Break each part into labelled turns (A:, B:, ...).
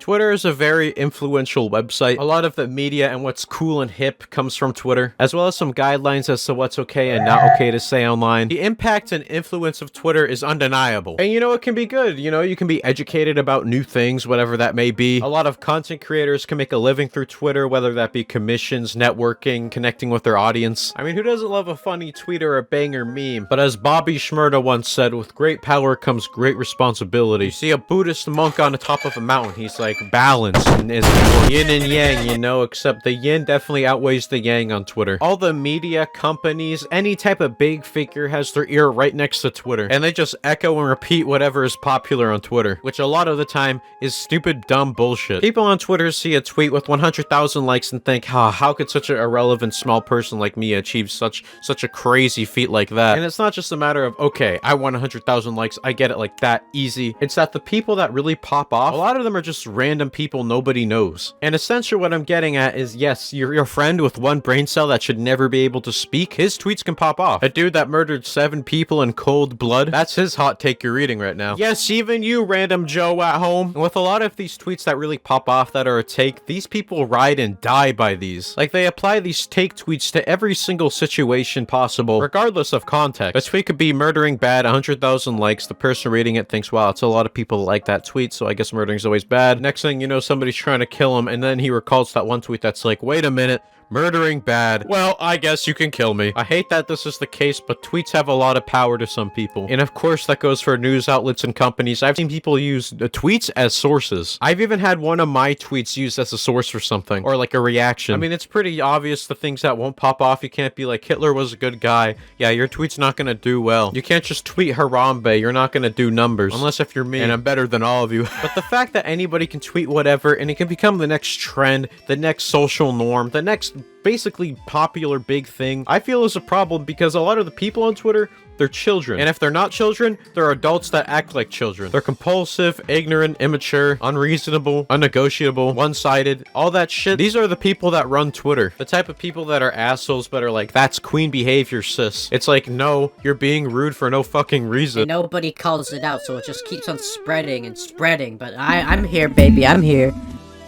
A: Twitter is a very influential website. A lot of the media and what's cool and hip comes from Twitter, as well as some guidelines as to what's okay and not okay to say online. The impact and influence of Twitter is undeniable. And it can be good. You can be educated about new things, whatever that may be. A lot of content creators can make a living through Twitter, whether that be commissions, networking, connecting with their audience. I mean, who doesn't love a funny tweet or a banger meme? But as Bobby Shmurda once said, with great power comes great responsibility. You see a Buddhist monk on the top of a mountain. He's like, balance and is yin and yang, except the yin definitely outweighs the yang on Twitter. All the media companies, any type of big figure has their ear right next to Twitter, and they just echo and repeat whatever is popular on Twitter, which a lot of the time is stupid, dumb bullshit. People on Twitter see a tweet with 100,000 likes and think, how could such an irrelevant small person like me achieve such a crazy feat like that? And it's not just a matter of, okay, I want 100,000 likes, I get it like that easy. It's that the people that really pop off, a lot of them are just random people nobody knows. And essentially what I'm getting at is, yes, your friend with one brain cell that should never be able to speak, his tweets can pop off. A dude that murdered 7 people in cold blood, that's his hot take you're reading right now. Yes, even you, random Joe at home. And with a lot of these tweets that really pop off that are a take, these people ride and die by these. Like, they apply these take tweets to every single situation possible, regardless of context. A tweet could be murdering bad, 100,000 likes, the person reading it thinks, wow, it's a lot of people like that tweet, so I guess murdering's always bad. Next thing you know, somebody's trying to kill him, and then he recalls that one tweet that's like, wait a minute, murdering bad. Well, I guess you can kill me. I hate that this is the case, but tweets have a lot of power to some people. And of course, that goes for news outlets and companies. I've seen people use tweets as sources. I've even had one of my tweets used as a source for something, or like a reaction. I mean, it's pretty obvious the things that won't pop off. You can't be like, Hitler was a good guy. Yeah, your tweet's not gonna do well. You can't just tweet Harambe. You're not gonna do numbers. Unless if you're me, and I'm better than all of you. But the fact that anybody can tweet whatever, and it can become the next trend, the next social norm, the next basically popular big thing, I feel is a problem, because a lot of the people on Twitter, they're children. And if they're not children, they're adults that act like children. They're compulsive, ignorant, immature, unreasonable, unnegotiable, one-sided, all that shit. These are the people that run Twitter. The type of people that are assholes but are like, that's queen behavior, sis. It's like, no, you're being rude for no fucking reason.
B: And nobody calls it out, so it just keeps on spreading and spreading. But I'm here, baby, I'm here.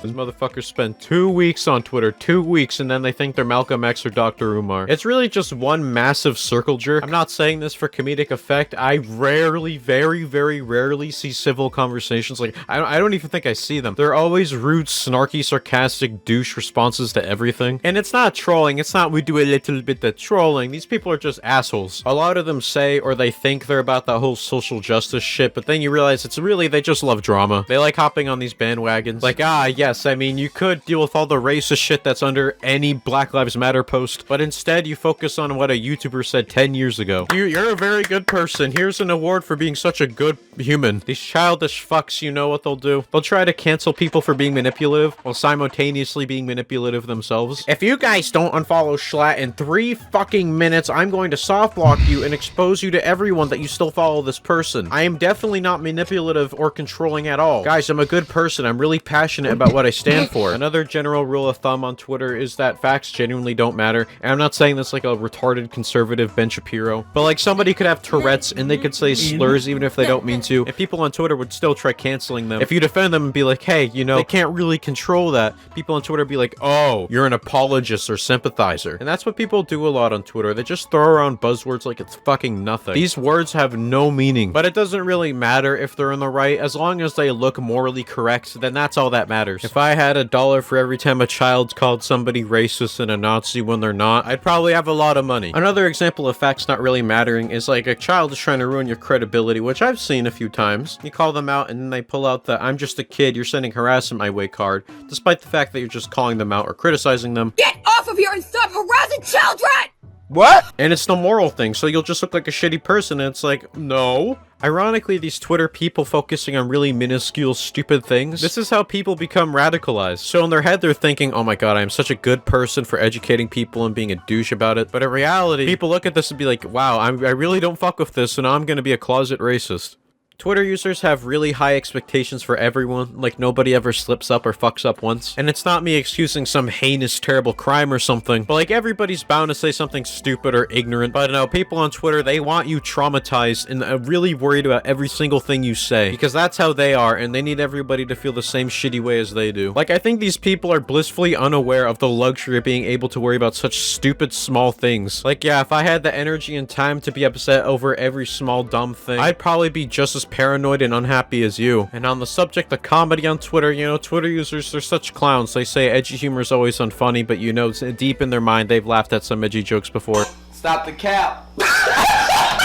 A: These motherfuckers spend 2 weeks on Twitter, 2 weeks, and then they think they're Malcolm X or Dr. Umar. It's really just one massive circle jerk. I'm not saying this for comedic effect. I rarely, very, very rarely see civil conversations. Like, I don't even think I see them. They're always rude, snarky, sarcastic, douche responses to everything. And it's not trolling. It's not we do a little bit of trolling. These people are just assholes. A lot of them say or they think they're about that whole social justice shit, but then you realize it's really, they just love drama. They like hopping on these bandwagons. Like, yes, I mean, you could deal with all the racist shit that's under any Black Lives Matter post, but instead you focus on what a YouTuber said 10 years ago. You're a very good person. Here's an award for being such a good human. These childish fucks, you know what they'll do? They'll try to cancel people for being manipulative while simultaneously being manipulative themselves. If you guys don't unfollow Schlatt in 3 fucking minutes, I'm going to soft block you and expose you to everyone that you still follow this person. I am definitely not manipulative or controlling at all. Guys, I'm a good person. I'm really passionate about what I stand for. Another general rule of thumb on Twitter is that facts genuinely don't matter. And I'm not saying this like a retarded conservative Ben Shapiro, but like somebody could have Tourette's and they could say slurs even if they don't mean to, and people on Twitter would still try canceling them. If you defend them and be like, hey, they can't really control that, people on Twitter be like, oh, you're an apologist or sympathizer. And that's what people do a lot on Twitter. They just throw around buzzwords like it's fucking nothing. These words have no meaning, but it doesn't really matter if they're in the right. As long as they look morally correct, then that's all that matters. If I had $1 for every time a child called somebody racist and a Nazi when they're not, I'd probably have a lot of money. Another example of facts not really mattering is like a child is trying to ruin your credibility, which I've seen a few times. You call them out and then they pull out the I'm just a kid, you're sending harassment my way card, despite the fact that you're just calling them out or criticizing them.
C: Get off of here and stop harassing children!
A: What? And it's the moral thing, so you'll just look like a shitty person, and it's like, no. Ironically, these Twitter people focusing on really minuscule, stupid things, this is how people become radicalized. So in their head, they're thinking, oh my god, I am such a good person for educating people and being a douche about it. But in reality, people look at this and be like, wow, I really don't fuck with this, so now I'm gonna be a closet racist. Twitter users have really high expectations for everyone, like nobody ever slips up or fucks up once. And it's not me excusing some heinous, terrible crime or something, but like everybody's bound to say something stupid or ignorant. But no, people on Twitter, they want you traumatized and really worried about every single thing you say, because that's how they are, and they need everybody to feel the same shitty way as they do. Like, I think these people are blissfully unaware of the luxury of being able to worry about such stupid small things. Like, yeah, if I had the energy and time to be upset over every small dumb thing, I'd probably be just as paranoid and unhappy as you. And on the subject of comedy on Twitter, you know, Twitter users, they're such clowns. They say edgy humor is always unfunny, but you know, deep in their mind, they've laughed at some edgy jokes before.
D: Stop the cap.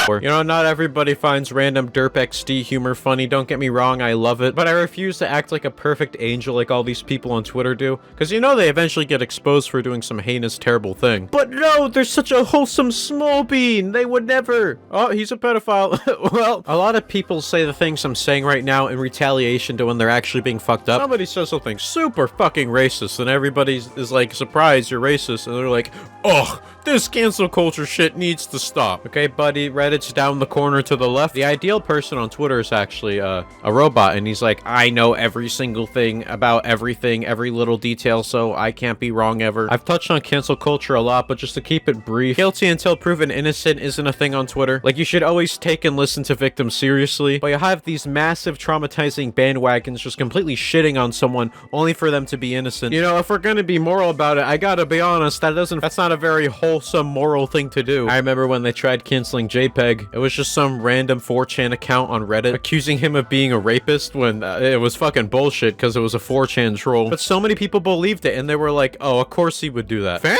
A: You know, not everybody finds random derp XD humor funny, don't get me wrong, I love it, but I refuse to act like a perfect angel like all these people on Twitter do, because you know they eventually get exposed for doing some heinous, terrible thing. But no, they're such a wholesome small bean, they would never. Oh, he's a pedophile. Well, a lot of people say the things I'm saying right now in retaliation to when they're actually being fucked up. Somebody says something super fucking racist, and everybody is like, surprised you're racist, and they're like, ugh, this cancel culture shit needs to stop. Okay, buddy, Reddit's down the corner to the left. The ideal person on Twitter is actually a robot, and he's like, I know every single thing about everything, every little detail, so I can't be wrong ever. I've touched on cancel culture a lot, but just to keep it brief, guilty until proven innocent isn't a thing on Twitter. Like, you should always take and listen to victims seriously, but you have these massive traumatizing bandwagons just completely shitting on someone only for them to be innocent. You know, if we're gonna be moral about it, I gotta be honest, that's not a very wholesome moral thing to do. I remember when they tried canceling JPEG, it was just some random 4chan account on Reddit accusing him of being a rapist when it was fucking bullshit because it was a 4chan troll. But so many people believed it, and they were like, oh, of course he would do that. Fam?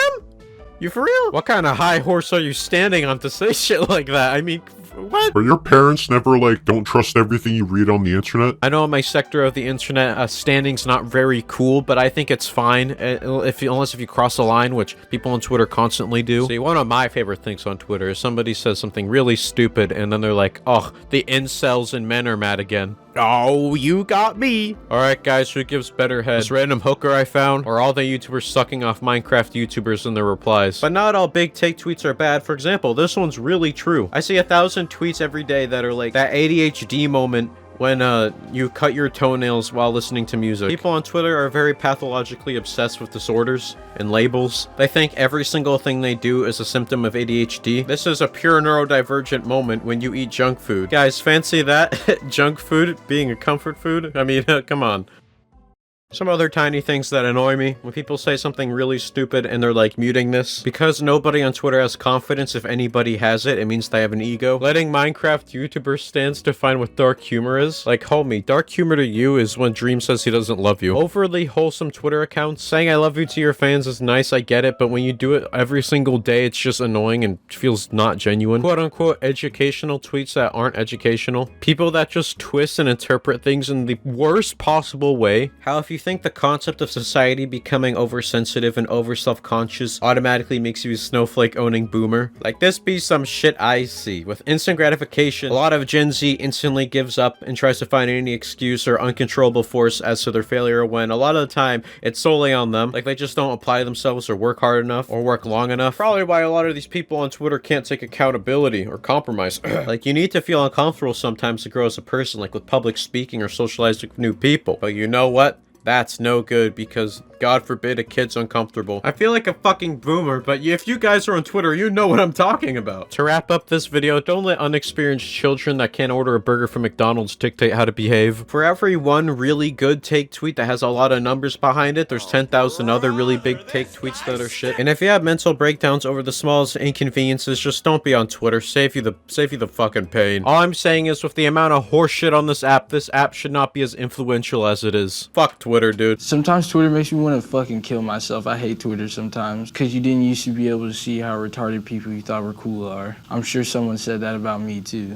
A: You for real? What kind of high horse are you standing on to say shit like that? I mean, what?
E: Are your parents never like, don't trust everything you read on the internet?
A: I know in my sector of the internet, standing's not very cool, but I think it's fine unless if you cross a line, which people on Twitter constantly do. See, one of my favorite things on Twitter is somebody says something really stupid, and then they're like, oh, the incels and men are mad again. Oh, you got me. Alright guys, who gives better head? This random hooker I found, or all the YouTubers sucking off Minecraft YouTubers in their replies? But not all big take tweets are bad. For example, this one's really true. I see 1,000 tweets every day that are like that ADHD moment when you cut your toenails while listening to music. People on Twitter are very pathologically obsessed with disorders and labels. They think every single thing they do is a symptom of ADHD. This is a pure neurodivergent moment when you eat junk food. Guys, fancy that? Junk food being a comfort food? I mean, come on. Some other tiny things that annoy me, when people say something really stupid and they're like muting this. Because nobody on Twitter has confidence, if anybody has it, it means they have an ego. Letting Minecraft YouTubers stands define what dark humor is. Like, homie, dark humor to you is when Dream says he doesn't love you. Overly wholesome Twitter accounts, saying I love you to your fans is nice, I get it, but when you do it every single day, it's just annoying and feels not genuine. Quote unquote educational tweets that aren't educational. People that just twist and interpret things in the worst possible way. How if you think the concept of society becoming oversensitive and over self-conscious automatically makes you a snowflake-owning boomer? Like, this be some shit I see. With instant gratification, a lot of Gen Z instantly gives up and tries to find any excuse or uncontrollable force as to their failure, when a lot of the time it's solely on them. Like, they just don't apply themselves or work hard enough or work long enough. Probably why a lot of these people on Twitter can't take accountability or compromise. Like, you need to feel uncomfortable sometimes to grow as a person, like with public speaking or socializing with new people. But you know what? That's no good, because God forbid a kid's uncomfortable. I feel like a fucking boomer, but if you guys are on Twitter, you know what I'm talking about. To wrap up this video, don't let unexperienced children that can't order a burger from McDonald's dictate how to behave. For every one really good take tweet that has a lot of numbers behind it, there's 10,000 other really big take tweets that are shit. And if you have mental breakdowns over the smallest inconveniences, just don't be on Twitter. Save you the fucking pain. All I'm saying is, with the amount of horseshit on this app should not be as influential as it is. Fuck Twitter, dude.
F: Sometimes Twitter makes me want to fucking kill myself. I hate Twitter sometimes, because you didn't used to be able to see how retarded people you thought were cool are. I'm sure someone said that about me too.